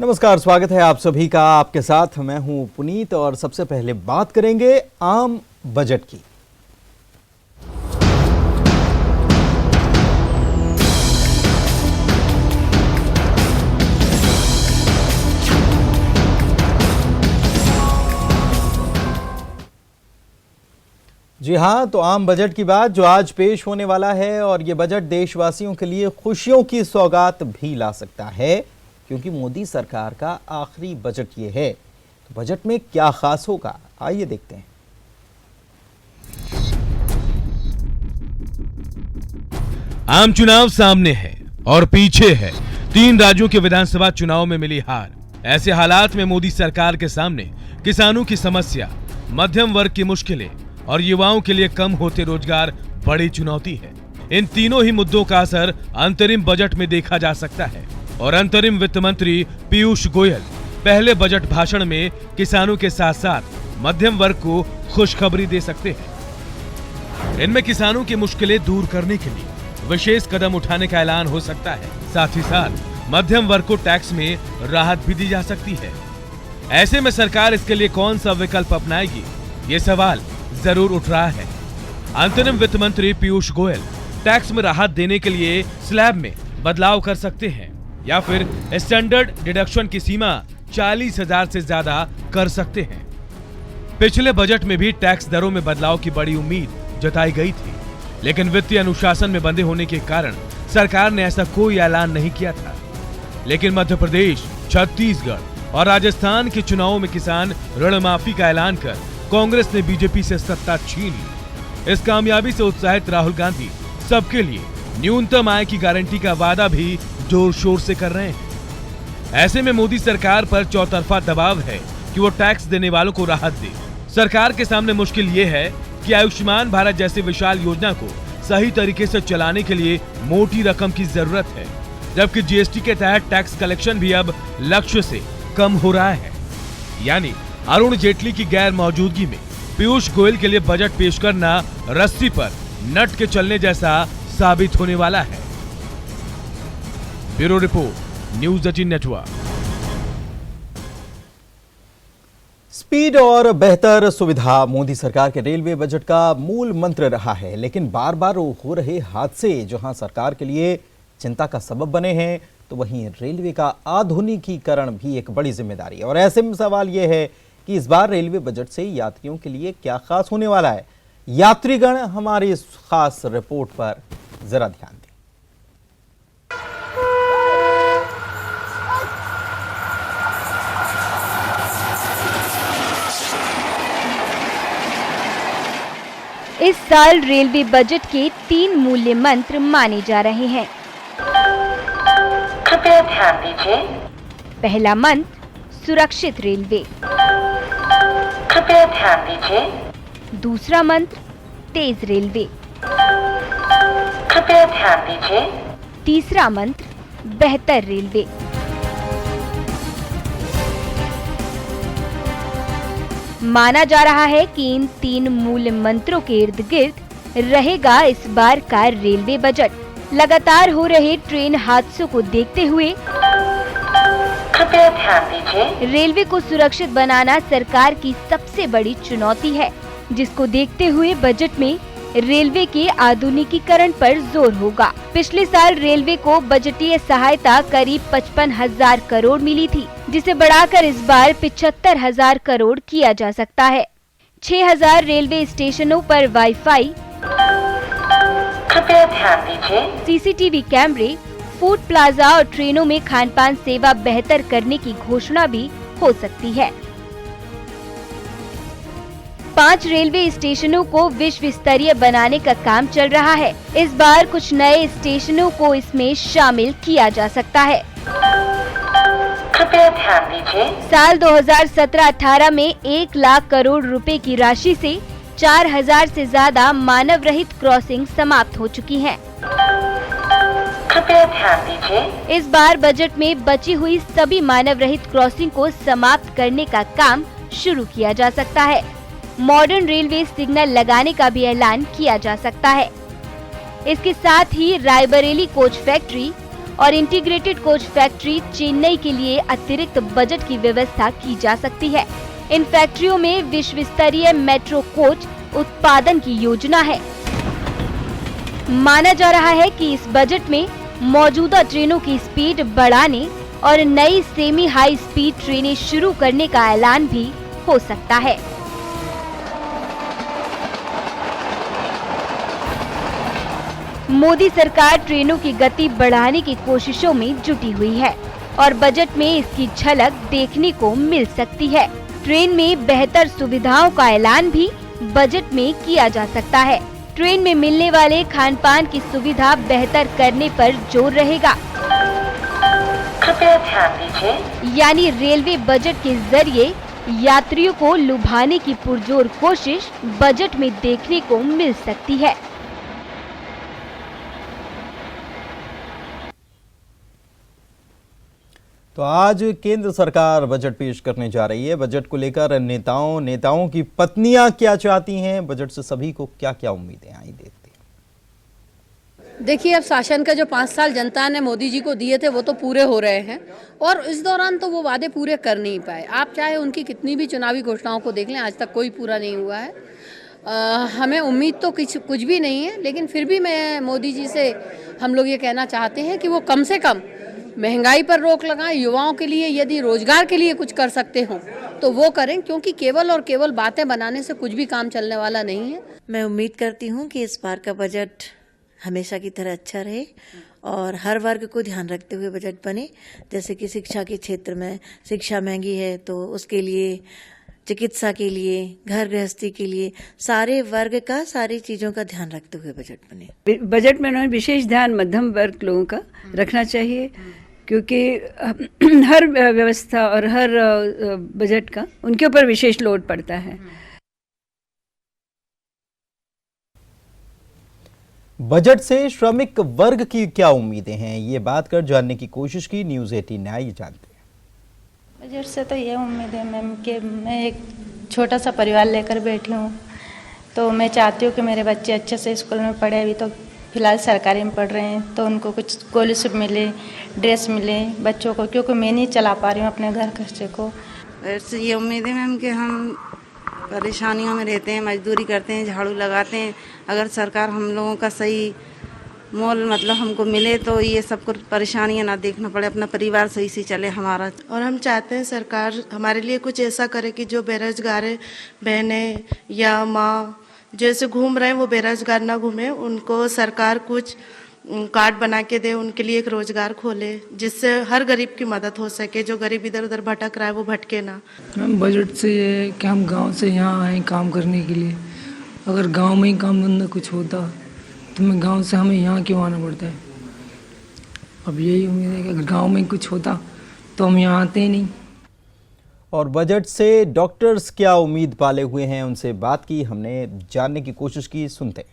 नमस्कार, स्वागत है आप सभी का। आपके साथ मैं हूं पुनीत और सबसे पहले बात करेंगे आम बजट की। जी हां, तो आम बजट की बात जो आज पेश होने वाला है और ये बजट देशवासियों के लिए खुशियों की सौगात भी ला सकता है, क्योंकि मोदी सरकार का आखिरी बजट ये है। तो बजट में क्या खास होगा, आइए देखते हैं। आम चुनाव सामने है और पीछे है 3 राज्यों के विधानसभा चुनाव में मिली हार। ऐसे हालात में मोदी सरकार के सामने किसानों की समस्या, मध्यम वर्ग की मुश्किलें और युवाओं के लिए कम होते रोजगार बड़ी चुनौती है। इन तीनों ही मुद्दों का असर अंतरिम बजट में देखा जा सकता है और अंतरिम वित्त मंत्री पीयूष गोयल पहले बजट भाषण में किसानों के साथ साथ मध्यम वर्ग को खुशखबरी दे सकते हैं। इनमें किसानों की मुश्किलें दूर करने के लिए विशेष कदम उठाने का ऐलान हो सकता है। साथ ही साथ मध्यम वर्ग को टैक्स में राहत भी दी जा सकती है। ऐसे में सरकार इसके लिए कौन सा विकल्प अपनाएगी, ये सवाल जरूर उठ रहा है। अंतरिम वित्त मंत्री पीयूष गोयल टैक्स में राहत देने के लिए स्लैब में बदलाव कर सकते हैं या फिर स्टैंडर्ड डिडक्शन की सीमा 40,000 से ज्यादा कर सकते हैं। पिछले बजट में भी टैक्स दरों में बदलाव की बड़ी उम्मीद जताई गई थी, लेकिन वित्तीय अनुशासन में बंधे होने के कारण सरकार ने ऐसा कोई ऐलान नहीं किया था। लेकिन मध्य प्रदेश, छत्तीसगढ़ और राजस्थान के चुनावों में किसान ऋण माफी का ऐलान कर कांग्रेस ने बीजेपी से सत्ता छीन ली। इस कामयाबी से उत्साहित राहुल गांधी सबके लिए न्यूनतम आय की गारंटी का वादा भी जोर शोर से कर रहे हैं। ऐसे में मोदी सरकार पर चौतरफा दबाव है कि वो टैक्स देने वालों को राहत दे। सरकार के सामने मुश्किल ये है कि आयुष्मान भारत जैसी विशाल योजना को सही तरीके से चलाने के लिए मोटी रकम की जरूरत है, जबकि जीएसटी के तहत टैक्स कलेक्शन भी अब लक्ष्य से कम हो रहा है। यानी अरुण जेटली की गैर मौजूदगी में पीयूष गोयल के लिए बजट पेश करना रस्सी पर नट के चलने जैसा साबित होने वाला है। Bureau report, news 18 network. Speed और बेहतर सुविधा मोदी सरकार के रेलवे बजट का मूल मंत्र रहा है, लेकिन बार बार हो रहे हादसे जहां सरकार के लिए चिंता का सबब बने हैं, तो वहीं रेलवे का आधुनिकीकरण भी एक बड़ी जिम्मेदारी है। और ऐसे में सवाल यह है कि इस बार रेलवे बजट से यात्रियों के लिए क्या खास होने वाला है। यात्रीगण हमारी इस खास रिपोर्ट पर जरा ध्यान दें। इस साल रेलवे बजट के 3 मूल्य मंत्र माने जा रहे हैं। कृपया ध्यान दीजिए। पहला मंत्र सुरक्षित रेलवे। कृपया ध्यान दीजिए। दूसरा मंत्र तेज रेलवे। कृपया ध्यान दीजिए। तीसरा मंत्र बेहतर रेलवे। माना जा रहा है कि इन 3 मूल मंत्रों के इर्द गिर्द रहेगा इस बार का रेलवे बजट। लगातार हो रहे ट्रेन हादसों को देखते हुए कृपया ध्यान दीजिए। रेलवे को सुरक्षित बनाना सरकार की सबसे बड़ी चुनौती है, जिसको देखते हुए बजट में रेलवे के आधुनिकीकरण पर जोर होगा। पिछले साल रेलवे को बजटीय सहायता करीब 55,000 करोड़ मिली थी, जिसे बढ़ाकर इस बार 75,000 करोड़ किया जा सकता है। 6,000 रेलवे स्टेशनों पर वाईफाई, कृपया ध्यान दीजिए, सीसीटीवी कैमरे, फूड प्लाजा और ट्रेनों में खानपान सेवा बेहतर करने की घोषणा भी हो सकती है। 5 रेलवे स्टेशनों को विश्व स्तरीय बनाने का काम चल रहा है। इस बार कुछ नए स्टेशनों को इसमें शामिल किया जा सकता है। कृपया ध्यान दीजिए। साल 2017-18 में 1 लाख करोड़ रुपए की राशि से 4,000 से ज्यादा मानव रहित क्रॉसिंग समाप्त हो चुकी हैं। कृपया ध्यान दीजिए। इस बार बजट में बची हुई सभी मानव रहित क्रॉसिंग को समाप्त करने का काम शुरू किया जा सकता है। मॉडर्न रेलवे सिग्नल लगाने का भी ऐलान किया जा सकता है। इसके साथ ही रायबरेली कोच फैक्ट्री और इंटीग्रेटेड कोच फैक्ट्री चेन्नई के लिए अतिरिक्त बजट की व्यवस्था की जा सकती है। इन फैक्ट्रियों में विश्व स्तरीय मेट्रो कोच उत्पादन की योजना है। माना जा रहा है कि इस बजट में मौजूदा ट्रेनों की स्पीड बढ़ाने और नई सेमी हाई स्पीड ट्रेनें शुरू करने का ऐलान भी हो सकता है। मोदी सरकार ट्रेनों की गति बढ़ाने की कोशिशों में जुटी हुई है और बजट में इसकी झलक देखने को मिल सकती है। ट्रेन में बेहतर सुविधाओं का ऐलान भी बजट में किया जा सकता है। ट्रेन में मिलने वाले खान पान की सुविधा बेहतर करने पर जोर रहेगा। कृपया ध्यान दीजिए। यानी रेलवे बजट के जरिए यात्रियों को लुभाने की पुरजोर कोशिश बजट में देखने को मिल सकती है। तो आज केंद्र सरकार बजट पेश करने जा रही है। बजट को लेकर नेताओं की पत्नियां क्या चाहती हैं, बजट से सभी को क्या क्या उम्मीदें आई, देखते हैं। देखिए, अब शासन का जो 5 साल जनता ने मोदी जी को दिए थे वो तो पूरे हो रहे हैं और इस दौरान तो वो वादे पूरे कर नहीं पाए। आप चाहे उनकी कितनी भी चुनावी घोषणाओं को देख लें, आज तक कोई पूरा नहीं हुआ है। हमें उम्मीद तो कुछ भी नहीं है, लेकिन फिर भी मैं मोदी जी से हम लोग ये कहना चाहते हैं कि वो कम से कम महंगाई पर रोक लगाएं। युवाओं के लिए यदि रोजगार के लिए कुछ कर सकते हो तो वो करें, क्योंकि केवल और केवल बातें बनाने से कुछ भी काम चलने वाला नहीं है। मैं उम्मीद करती हूँ कि इस बार का बजट हमेशा की तरह अच्छा रहे और हर वर्ग को ध्यान रखते हुए बजट बने। जैसे कि शिक्षा के क्षेत्र में शिक्षा महंगी है तो उसके लिए, चिकित्सा के लिए, घर गृहस्थी के लिए, सारे वर्ग का, सारी चीजों का ध्यान रखते हुए बजट बने। बजट में उन्होंने विशेष ध्यान मध्यम वर्ग लोगों का रखना चाहिए, क्योंकि हर व्यवस्था और हर बजट का उनके ऊपर विशेष लोड पड़ता है। बजट से श्रमिक वर्ग की क्या उम्मीदें हैं, ये बात कर जानने की कोशिश की न्यूज़ 18 ने। आइए जानते हैं। बजट से तो ये उम्मीद है मैम कि मैं एक छोटा सा परिवार लेकर बैठी हूँ, तो मैं चाहती हूँ कि मेरे बच्चे अच्छे से स्कूल में पढ़े। अभी तो फिलहाल सरकारी में पढ़ रहे हैं, तो उनको कुछ स्कॉलरशिप मिले, ड्रेस मिले बच्चों को, क्योंकि मैं नहीं चला पा रही हूँ अपने घर खर्चे को। वैसे ये उम्मीद है मैम कि हम परेशानियों में रहते हैं, मजदूरी करते हैं, झाड़ू लगाते हैं। अगर सरकार हम लोगों का सही मोल मतलब हमको मिले तो ये सब कुछ परेशानियां ना देखना पड़े, अपना परिवार सही से चले हमारा। और हम चाहते हैं सरकार हमारे लिए कुछ ऐसा करे कि जो बेरोजगार है, बहनें या माँ जैसे घूम रहे हैं वो बेरोजगार ना घूमे, उनको सरकार कुछ कार्ड बना के दे, उनके लिए एक रोजगार खोले जिससे हर गरीब की मदद हो सके। जो गरीब इधर उधर भटक रहा है वो भटके ना। मैम बजट से ये है कि हम गांव से यहाँ आए काम करने के लिए। अगर गांव में ही काम धंधा कुछ होता तो मैं गांव से हमें यहाँ क्यों आना पड़ता है। अब यही उम्मीद है कि अगर गांव में कुछ होता तो हम यहाँ आते ही नहीं। और बजट से डॉक्टर्स क्या उम्मीद पाले हुए हैं, उनसे बात की हमने, जानने की कोशिश की, सुनते हैं।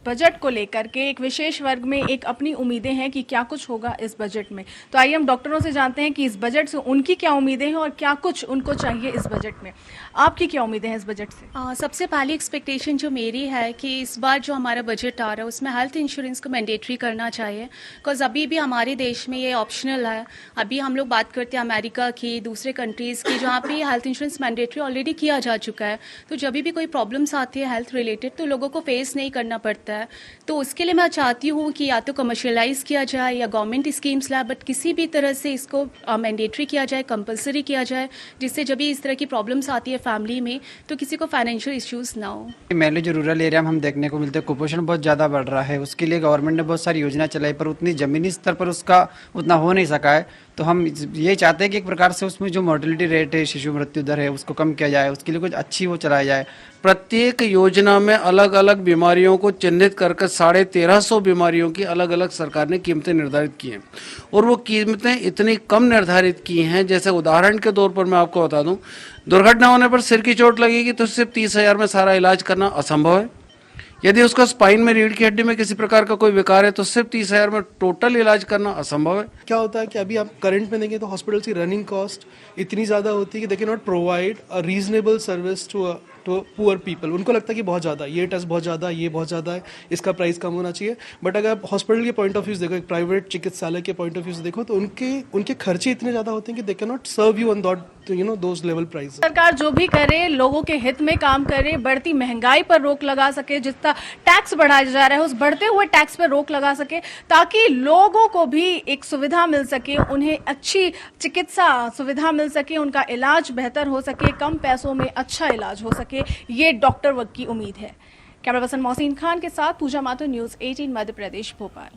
बजट को लेकर के एक विशेष वर्ग में एक अपनी उम्मीदें हैं कि क्या कुछ होगा इस बजट में। तो आइए हम डॉक्टरों से जानते हैं कि इस बजट से उनकी क्या उम्मीदें हैं और क्या कुछ उनको चाहिए इस बजट में। आपकी क्या उम्मीदें हैं इस बजट से? सबसे पहली एक्सपेक्टेशन जो मेरी है कि इस बार जो हमारा बजट आ रहा है उसमें हेल्थ इंश्योरेंस को मैंडेटरी करना चाहिए, बिकॉज अभी भी हमारे देश में ये ऑप्शनल है। अभी हम लोग बात करते हैं अमेरिका की, दूसरे कंट्रीज़ की, जहाँ पे हेल्थ इंश्योरेंस मैंडेटरी ऑलरेडी किया जा चुका है। तो जब भी कोई प्रॉब्लम्स आती है हेल्थ रिलेटेड तो लोगों को फेस नहीं करना पड़ता है। तो उसके लिए मैं चाहती हूँ कि या तो कमर्शियलाइज किया जाए या गवर्नमेंट स्कीम्स लाए, बट किसी भी तरह से इसको मैंडेटरी किया जाए, कंपलसरी किया जाए, जिससे जब भी इस तरह की प्रॉब्लम्स आती है फैमिली में तो किसी को फाइनेंशियल इश्यूज ना हो। मेनली जो रूरल एरिया में हम देखने को मिलते हैं कुपोषण बहुत ज़्यादा बढ़ रहा है। उसके लिए गवर्नमेंट ने बहुत सारी योजना चलाई पर उतनी ज़मीनी स्तर पर उसका उतना हो नहीं सका है। तो हम ये चाहते हैं कि एक प्रकार से उसमें जो मोर्टेलिटी रेट है, शिशु मृत्यु दर है, उसको कम किया जाए। उसके लिए कुछ अच्छी वो चलाया जाए। प्रत्येक योजना में अलग अलग बीमारियों को चिन्हित करके 1350 बीमारियों की अलग अलग सरकार ने कीमतें निर्धारित की हैं और वो कीमतें इतनी कम निर्धारित की हैं, जैसे उदाहरण के तौर पर मैं आपको बता दूं, दुर्घटना होने पर सिर की चोट लगेगी तो सिर्फ 30,000 में सारा इलाज करना असंभव है। यदि उसका स्पाइन में, रीढ़ की हड्डी में किसी प्रकार का कोई विकार है तो सिर्फ 30,000 में टोटल इलाज करना असंभव है। क्या होता है कि अभी आप करंट में देखें तो हॉस्पिटल्स की रनिंग कॉस्ट इतनी ज़्यादा होती है कि they can not provide a reasonable service to to poor people. उनको लगता है कि बहुत ज़्यादा, ये टेस्ट बहुत ज़्यादा, ये बहुत ज़्यादा है, इसका प्राइस कम होना चाहिए। बट अगर आप हॉस्पिटल के पॉइंट ऑफ व्यू से देखो, एक प्राइवेट चिकित्सालय के पॉइंट ऑफ व्यू से देखो, तो उनके खर्चे इतने ज़्यादा होते हैं कि they can not serve you on those level price. सरकार जो भी करे लोगों के हित में काम करे, बढ़ती महंगाई पर रोक लगा सके, जितना टैक्स बढ़ाया जा रहा है उस बढ़ते हुए टैक्स पर रोक लगा सके, ताकि लोगों को भी एक सुविधा मिल सके, उन्हें अच्छी चिकित्सा सुविधा मिल सके, उनका इलाज बेहतर हो सके, कम पैसों में अच्छा इलाज हो सके। ये डॉक्टर वर्ग की उम्मीद है। कैमरा पर्सन मोहसिन खान के साथ पूजा माथुर, न्यूज़ 18 मध्य प्रदेश, भोपाल।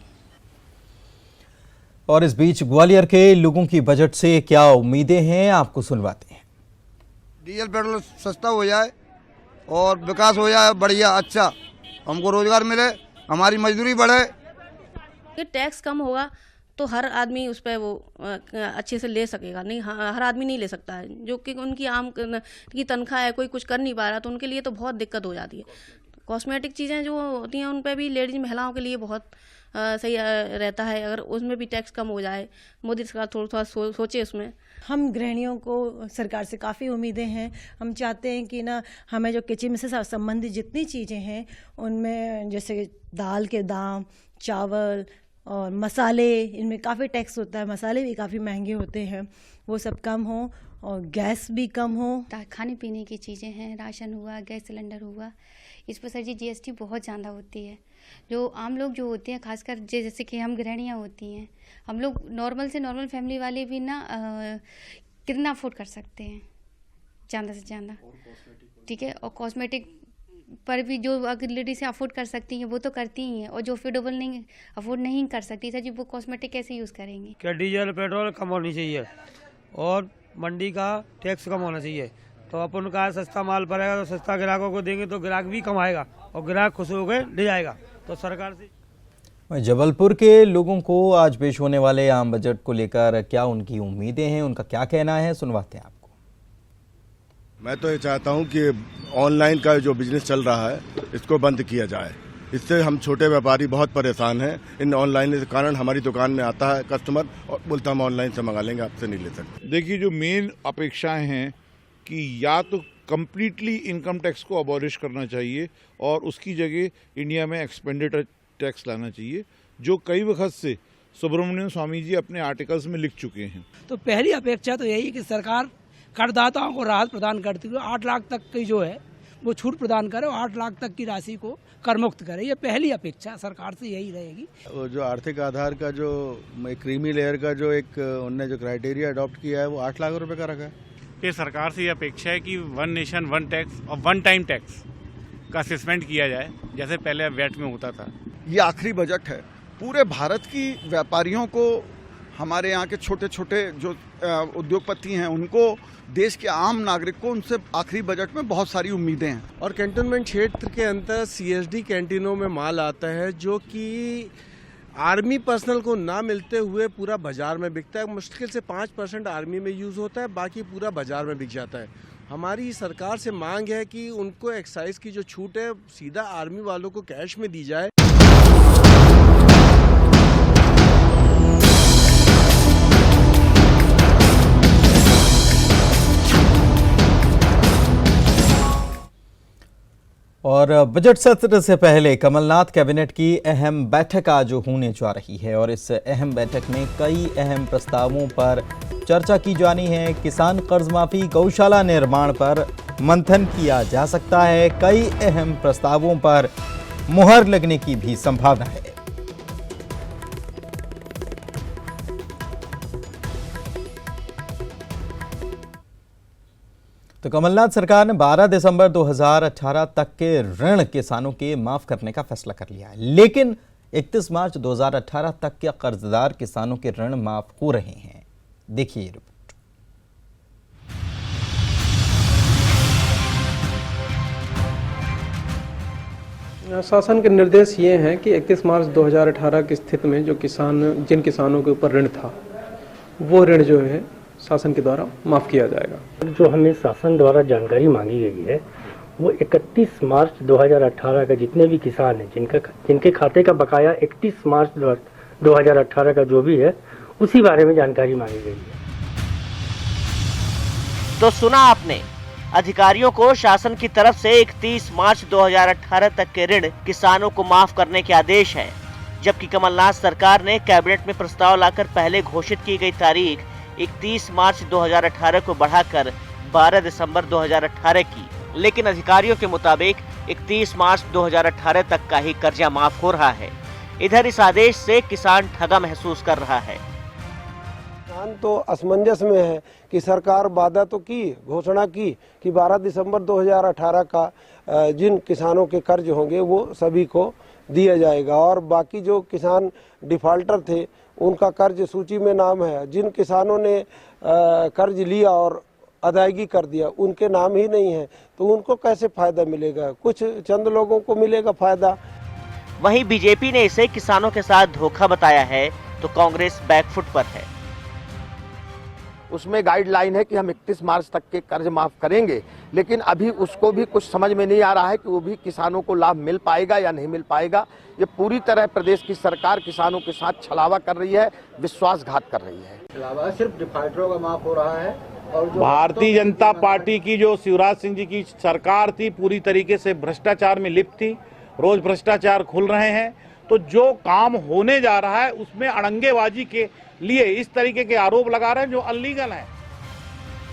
और इस बीच ग्वालियर के लोगों की बजट से क्या उम्मीदें हैं, आपको सुनवाते हैं। डीजल पेट्रोल सस्ता हो जाए और विकास हो जाए बढ़िया, अच्छा, हमको रोजगार मिले, हमारी मजदूरी बढ़े। टैक्स कम होगा तो हर आदमी उस पर वो अच्छे से ले सकेगा। नहीं, हर आदमी नहीं ले सकता है, जो कि उनकी आम की तनख्वाह है, कोई कुछ कर नहीं पा रहा, तो उनके लिए तो बहुत दिक्कत हो जाती है। कॉस्मेटिक चीज़ें जो होती हैं उन पर भी लेडीज महिलाओं के लिए बहुत सही रहता है। अगर उसमें भी टैक्स कम हो जाए, मोदी सरकार थोड़ा सोचे उसमें। हम गृहिणियों को सरकार से काफ़ी उम्मीदें हैं। हम चाहते हैं कि ना हमें जो किचन से संबंधित जितनी चीज़ें हैं उनमें, जैसे दाल के दाम, चावल और मसाले, इनमें काफ़ी टैक्स होता है, मसाले भी काफ़ी महंगे होते हैं, वो सब कम हो और गैस भी कम हो। खाने पीने की चीज़ें हैं, राशन हुआ, गैस सिलेंडर हुआ, इस पर सर जी जीएसटी बहुत ज़्यादा होती है। जो आम लोग जो होते हैं, खासकर जैसे कि हम गृहिणियाँ होती हैं, हम लोग नॉर्मल से नॉर्मल फैमिली वाले भी ना कितना अफोर्ड कर सकते हैं, ज़्यादा से ज़्यादा, ठीक है। और कॉस्मेटिक पर भी जो अगर लेडीज से अफोर्ड कर सकती हैं वो तो करती ही हैं, और जो अफोर्डेबल नहीं अफोर्ड नहीं कर सकती सर जी, वो कॉस्मेटिक कैसे यूज़ करेंगी। क्या डीजल पेट्रोल कम होनी चाहिए और मंडी का टैक्स कम होना चाहिए, तो अपन का सस्ता माल पड़ेगा तो सस्ता ग्राहकों को देंगे तो ग्राहक भी कमाएगा और ग्राहक खुश होकर ले जाएगा। तो सरकार से जबलपुर के लोगों को आज पेश होने वाले आम बजट को लेकर क्या उनकी उम्मीदें हैं, उनका क्या कहना है, सुनवाते हैं आपको। मैं तो ये चाहता हूं कि ऑनलाइन का जो बिजनेस चल रहा है इसको बंद किया जाए। इससे हम छोटे व्यापारी बहुत परेशान हैं। इन ऑनलाइन के कारण हमारी दुकान में आता है कस्टमर और बोलता हम ऑनलाइन से मंगा लेंगे, आपसे नहीं ले सकते। देखिए, जो मेन अपेक्षाएं हैं कि या तो कम्प्लीटली इनकम टैक्स को अबॉलिश करना चाहिए और उसकी जगह इंडिया में एक्सपेंडिचर टैक्स लाना चाहिए, जो कई वक्त से सुब्रमण्यम स्वामी जी अपने आर्टिकल्स में लिख चुके हैं। तो पहली अपेक्षा तो यही है कि सरकार करदाताओं को राहत प्रदान करती हुए 8 लाख तक की जो है वो छूट प्रदान करे और 8 लाख तक की राशि को करमुक्त करे। ये पहली अपेक्षा सरकार से यही रहेगी। जो आर्थिक आधार का जो क्रीमी लेयर का जो एक उनने जो क्राइटेरिया अडॉप्ट किया है वो 8 लाख रुपए का रखा है। फिर सरकार से ये अपेक्षा है कि वन नेशन वन टैक्स और वन टाइम टैक्स का असेसमेंट किया जाए, जैसे पहले वैट में होता था। ये आखिरी बजट है पूरे भारत की व्यापारियों को, हमारे यहाँ के छोटे छोटे जो उद्योगपति हैं उनको, देश के आम नागरिक को, उनसे आखिरी बजट में बहुत सारी उम्मीदें हैं। और कैंटोनमेंट क्षेत्र के अंदर सीएसडी कैंटीनों में माल आता है जो कि आर्मी पर्सनल को ना मिलते हुए पूरा बाजार में बिकता है। मुश्किल से 5% आर्मी में यूज़ होता है, बाकी पूरा बाजार में बिक जाता है। हमारी सरकार से मांग है कि उनको एक्साइज की जो छूट है सीधा आर्मी वालों को कैश में दी जाए। और बजट सत्र से पहले कमलनाथ कैबिनेट की अहम बैठक आज होने जा रही है और इस अहम बैठक में कई अहम प्रस्तावों पर चर्चा की जानी है। किसान कर्ज माफी, गौशाला निर्माण पर मंथन किया जा सकता है। कई अहम प्रस्तावों पर मुहर लगने की भी संभावना है। तो कमलनाथ सरकार ने 12 दिसंबर 2018 तक के ऋण किसानों के माफ करने का फैसला कर लिया है, लेकिन 31 मार्च 2018 तक के कर्जदार किसानों के ऋण माफ हो रहे हैं। देखिए रिपोर्ट। शासन के निर्देश ये हैं कि 31 मार्च 2018 की स्थिति में जो जिन किसानों के ऊपर ऋण था वो ऋण जो है शासन के द्वारा माफ़ किया जाएगा। जो हमें शासन द्वारा जानकारी मांगी गई है वो 31 मार्च 2018 का जितने भी किसान हैं जिनके खाते का बकाया 31 मार्च 2018 का जो भी है उसी बारे में जानकारी मांगी गई है। तो सुना आपने, अधिकारियों को शासन की तरफ से 31 मार्च 2018 तक के ऋण किसानों को माफ करने के आदेश है, जबकि कमलनाथ सरकार ने कैबिनेट में प्रस्ताव लाकर पहले घोषित की गई तारीख 31 मार्च 2018 को बढ़ाकर 12 दिसंबर 2018 की। लेकिन अधिकारियों के मुताबिक 31 मार्च 2018 तक का ही कर्जा माफ हो रहा है। इधर इस आदेश से किसान ठगा महसूस कर रहा है। किसान तो असमंजस में है कि सरकार वादा तो की, घोषणा की कि 12 दिसंबर 2018 का जिन किसानों के कर्ज होंगे वो सभी को दिया जाएगा और बाकी जो किसान डिफाल्टर थे उनका कर्ज सूची में नाम है। जिन किसानों ने कर्ज लिया और अदायगी कर दिया उनके नाम ही नहीं है, तो उनको कैसे फायदा मिलेगा? कुछ चंद लोगों को मिलेगा फायदा। वहीं बीजेपी ने इसे किसानों के साथ धोखा बताया है, तो कांग्रेस बैकफुट पर है। उसमें गाइडलाइन है कि हम 31 मार्च तक के कर्ज माफ करेंगे, लेकिन अभी उसको भी कुछ समझ में नहीं आ रहा है कि वो भी किसानों को लाभ मिल पाएगा या नहीं मिल पाएगा। ये पूरी तरह प्रदेश की सरकार किसानों के साथ छलावा कर रही है, विश्वासघात कर रही है। सिर्फ डिफाल्टरों का माफ हो रहा है और भारतीय जनता पार्टी की जो शिवराज सिंह जी की सरकार थी पूरी तरीके से भ्रष्टाचार में लिप्त थी। रोज भ्रष्टाचार खुल रहे हैं, तो जो काम होने जा रहा है उसमें अड़ंगेबाजी के लिए इस तरीके के आरोप लगा रहे हैं जो अनलीगल हैं।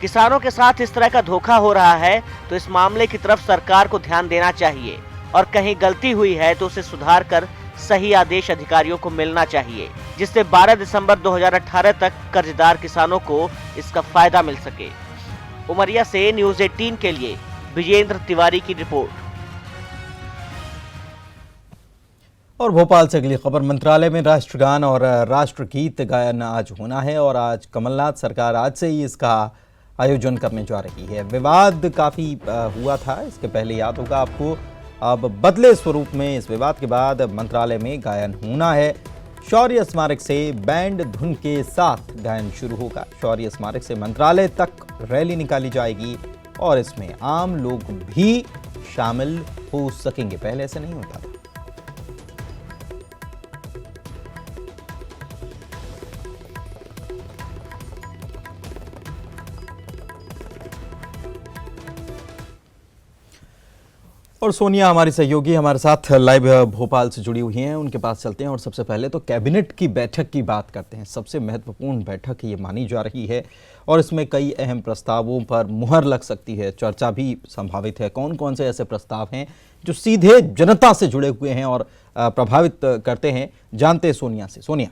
किसानों के साथ इस तरह का धोखा हो रहा है, तो इस मामले की तरफ सरकार को ध्यान देना चाहिए और कहीं गलती हुई है तो उसे सुधार कर सही आदेश अधिकारियों को मिलना चाहिए, जिससे 12 दिसंबर 2018 तक कर्जदार किसानों को इसका फायदा मिल सके। उमरिया से न्यूज़ 18 के लिए विजेंद्र तिवारी की रिपोर्ट। और भोपाल से अगली खबर, मंत्रालय में राष्ट्रगान और राष्ट्रगीत गायन आज होना है और आज कमलनाथ सरकार आज से ही इसका आयोजन करने जा रही है। विवाद काफ़ी हुआ था, इसके पहले याद होगा आपको। अब बदले स्वरूप में इस विवाद के बाद मंत्रालय में गायन होना है। शौर्य स्मारक से बैंड धुन के साथ गायन शुरू होगा। शौर्य स्मारक से मंत्रालय तक रैली निकाली जाएगी और इसमें आम लोग भी शामिल हो सकेंगे, पहले ऐसा नहीं होता था। और सोनिया हमारी सहयोगी हमारे साथ लाइव भोपाल से जुड़ी हुई हैं, उनके पास चलते हैं और सबसे पहले तो कैबिनेट की बैठक की बात करते हैं। सबसे महत्वपूर्ण बैठक ये मानी जा रही है और इसमें कई अहम प्रस्तावों पर मुहर लग सकती है, चर्चा भी संभावित है। कौन कौन से ऐसे प्रस्ताव हैं जो सीधे जनता से जुड़े हुए हैं और प्रभावित करते हैं, जानते हैं सोनिया से। सोनिया।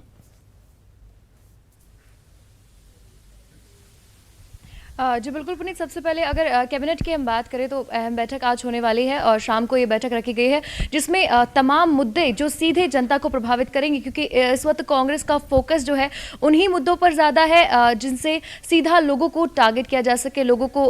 जी बिल्कुल पुनीत, सबसे पहले अगर कैबिनेट की हम बात करें तो अहम बैठक आज होने वाली है और शाम को ये बैठक रखी गई है जिसमें तमाम मुद्दे जो सीधे जनता को प्रभावित करेंगे, क्योंकि इस वक्त कांग्रेस का फोकस जो है उन्हीं मुद्दों पर ज़्यादा है जिनसे सीधा लोगों को टारगेट किया जा सके, लोगों को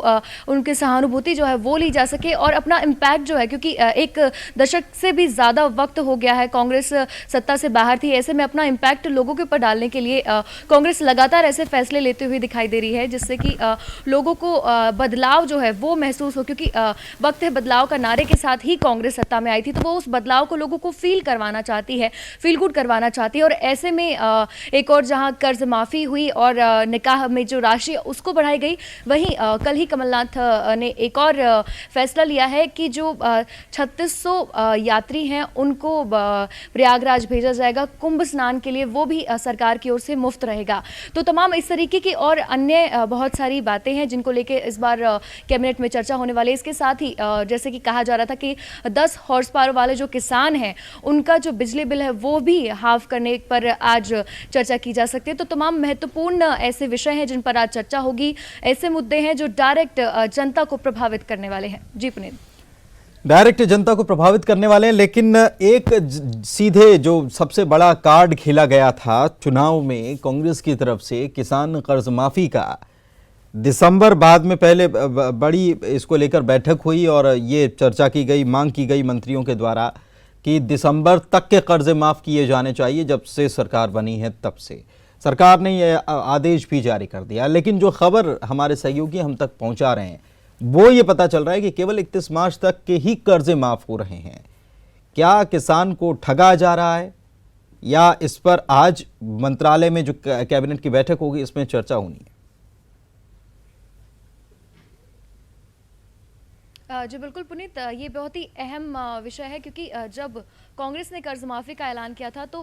उनकी सहानुभूति जो है वो ली जा सके और अपना इम्पैक्ट जो है, क्योंकि एक दशक से भी ज़्यादा वक्त हो गया है कांग्रेस सत्ता से बाहर थी, ऐसे में अपना इम्पैक्ट लोगों के ऊपर डालने के लिए कांग्रेस लगातार ऐसे फैसले लेते हुए दिखाई दे रही है जिससे कि लोगों को बदलाव जो है वो महसूस हो, क्योंकि वक्त है बदलाव का नारे के साथ ही कांग्रेस सत्ता में आई थी, तो वो उस बदलाव को लोगों को फील करवाना चाहती है, फील गुड करवाना चाहती है। और ऐसे में एक और जहां कर्ज माफ़ी हुई और निकाह में जो राशि उसको बढ़ाई गई, वहीं कल ही कमलनाथ ने एक और फैसला लिया है कि जो 3600 यात्री हैं उनको प्रयागराज भेजा जाएगा कुंभ स्नान के लिए, वो भी सरकार की ओर से मुफ्त रहेगा। तो तमाम इस तरीके की और अन्य बहुत सारी बातें हैं जिनको लेके इस बार कैबिनेट में चर्चा होने वाली है। इसके साथ ही जैसे कि कहा जा रहा था कि 10 हॉर्स पावर वाले जो किसान हैं उनका जो बिजली बिल है वो भी हाफ करने पर आज चर्चा की जा सकती है। तो तमाम महत्वपूर्ण ऐसे विषय हैं जिन पर आज चर्चा होगी, ऐसे मुद्दे हैं जो डायरेक्ट जनता को प्रभावित करने वाले हैं। जी पुनीत। डायरेक्ट जनता को प्रभावित करने वाले हैं, लेकिन एक सीधे जो सबसे बड़ा कार्ड खेला गया था चुनाव में कांग्रेस की तरफ से, किसान कर्ज माफी का, दिसंबर बाद में पहले बड़ी इसको लेकर बैठक हुई और ये चर्चा की गई, मांग की गई मंत्रियों के द्वारा कि दिसंबर तक के कर्जे माफ़ किए जाने चाहिए। जब से सरकार बनी है तब से सरकार ने ये आदेश भी जारी कर दिया, लेकिन जो खबर हमारे सहयोगी हम तक पहुंचा रहे हैं वो ये पता चल रहा है कि केवल 31 मार्च तक के ही कर्जे माफ़ हो रहे हैं। क्या किसान को ठगा जा रहा है या इस पर आज मंत्रालय में जो कैबिनेट की बैठक होगी इसमें चर्चा होनी है? जी बिल्कुल पुनीत, ये बहुत ही अहम विषय है क्योंकि जब कांग्रेस ने कर्ज माफी का ऐलान किया था तो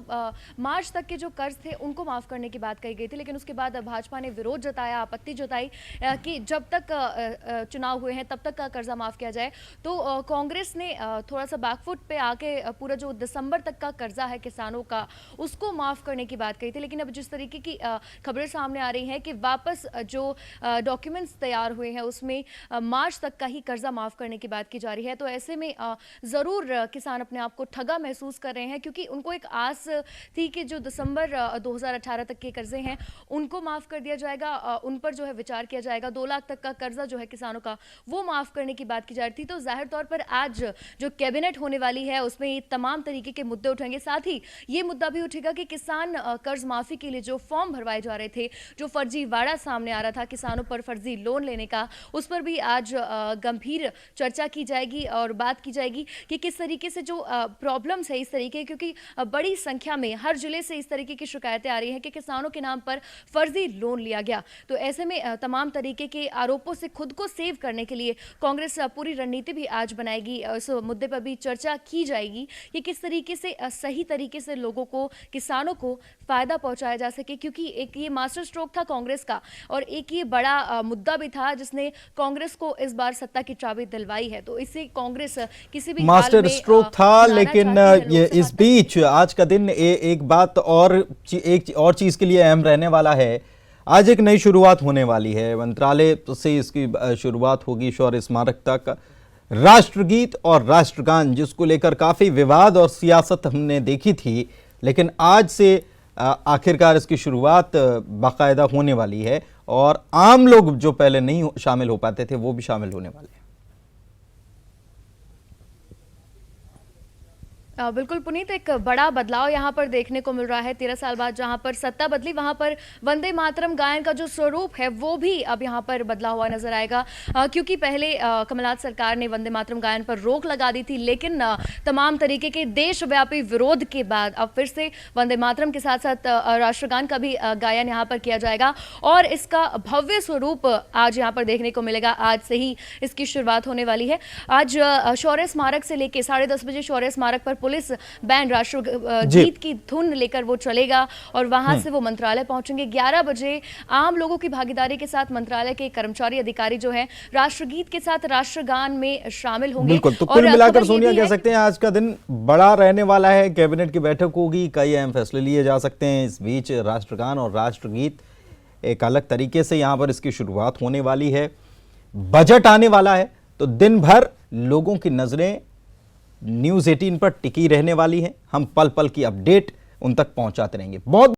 मार्च तक के जो कर्ज थे उनको माफ करने की बात कही गई थी, लेकिन उसके बाद भाजपा ने विरोध जताया, आपत्ति जताई कि जब तक चुनाव हुए हैं तब तक का कर्जा माफ किया जाए। तो कांग्रेस ने थोड़ा सा बैकफुट पे आके पूरा जो दिसंबर तक का कर्जा है किसानों का उसको माफ करने की बात कही थी, लेकिन अब जिस तरीके की खबरें सामने आ रही हैं कि वापस जो डॉक्यूमेंट्स तैयार हुए हैं उसमें मार्च तक का ही कर्जा माफ करने की बात की जा रही है। तो ऐसे में जरूर किसान अपने आप को ठगा महसूस कर रहे हैं क्योंकि उनको एक आस थी कि जो दिसंबर 2018 तक के कर्जे हैं उनको माफ कर दिया जाएगा, उन पर जो है विचार किया जाएगा। 2 लाख तक का कर्जा जो है किसानों का वो माफ करने की बात की जा रही थी। तो जाहिर तौर पर आज जो कैबिनेट होने वाली है उसमें ये तमाम तरीके के मुद्दे उठेंगे। साथ ही ये मुद्दा भी उठेगा कि किसान कर्ज माफी के लिए जो फॉर्म भरवाए जा रहे थे, जो फर्जीवाड़ा सामने आ रहा था किसानों पर फर्जी लोन लेने का, उस पर भी आज गंभीर चर्चा की जाएगी और बात की जाएगी कि किस तरीके से जो प्रॉब्लम्स है इस तरीके, क्योंकि बड़ी संख्या में हर जिले से इस तरीके की शिकायतें आ रही हैं कि किसानों के नाम पर फर्जी लोन लिया गया। तो ऐसे में तमाम तरीके के आरोपों से खुद को सेव करने के लिए कांग्रेस पूरी रणनीति भी आज बनाएगी। इस मुद्दे पर भी चर्चा की जाएगी कि किस तरीके से सही तरीके से लोगों को, किसानों को फायदा पहुंचाया जा सके, क्योंकि एक ये मास्टर स्ट्रोक था कांग्रेस का और एक ये बड़ा मुद्दा भी था जिसने कांग्रेस को इस बार सत्ता की चाबी दिलवाई है। तो इससे कांग्रेस किसी भी मास्टर स्ट्रोक था, लेकिन ये इस बीच आज का दिन एक बात और एक और चीज के लिए अहम रहने वाला है। आज एक नई शुरुआत होने वाली है, मंत्रालय से इसकी शुरुआत होगी शौर्य स्मारक तक। राष्ट्रगीत और राष्ट्रगान जिसको लेकर काफी विवाद और सियासत हमने देखी थी, लेकिन आज से आखिरकार इसकी शुरुआत बाकायदा होने वाली है और आम लोग जो पहले नहीं शामिल हो पाते थे वो भी शामिल होने वाले हैं। बिल्कुल पुनीत, एक बड़ा बदलाव यहाँ पर देखने को मिल रहा है। 13 साल बाद जहाँ पर सत्ता बदली वहाँ पर वंदे मातरम गायन का जो स्वरूप है वो भी अब यहाँ पर बदला हुआ नजर आएगा, क्योंकि पहले कमलनाथ सरकार ने वंदे मातरम गायन पर रोक लगा दी थी, लेकिन तमाम तरीके के देशव्यापी विरोध के बाद अब फिर से वंदे मातरम के साथ साथ राष्ट्रगान का भी गायन यहाँ पर किया जाएगा और इसका भव्य स्वरूप आज यहाँ पर देखने को मिलेगा। आज से ही इसकी शुरुआत होने वाली है। आज शौर्य स्मारक से लेकर 10:30 बजे शौर्य स्मारक पर पुलिस बैंड राष्ट्रगीत की धुन लेकर वो चलेगा और वहां से वो मंत्रालय पहुंचेंगे। 11 बजे आम लोगों की भागीदारी के साथ मंत्रालय के कर्मचारी अधिकारी जो हैं राष्ट्रगीत के साथ राष्ट्रगान में शामिल होंगे। बिल्कुल, तो कुल मिलाकर सोनिया कह सकते हैं आज का दिन बड़ा रहने वाला है। कैबिनेट की बैठक होगी, कई अहम फैसले लिए जा सकते हैं। इस बीच राष्ट्रगान और राष्ट्रगीत एक अलग तरीके से यहां पर इसकी शुरुआत होने वाली है। बजट आने वाला है तो दिन भर लोगों की नजरें न्यूज़ 18 पर टिकी रहने वाली हैं। हम पल पल की अपडेट उन तक पहुंचाते रहेंगे। बहुत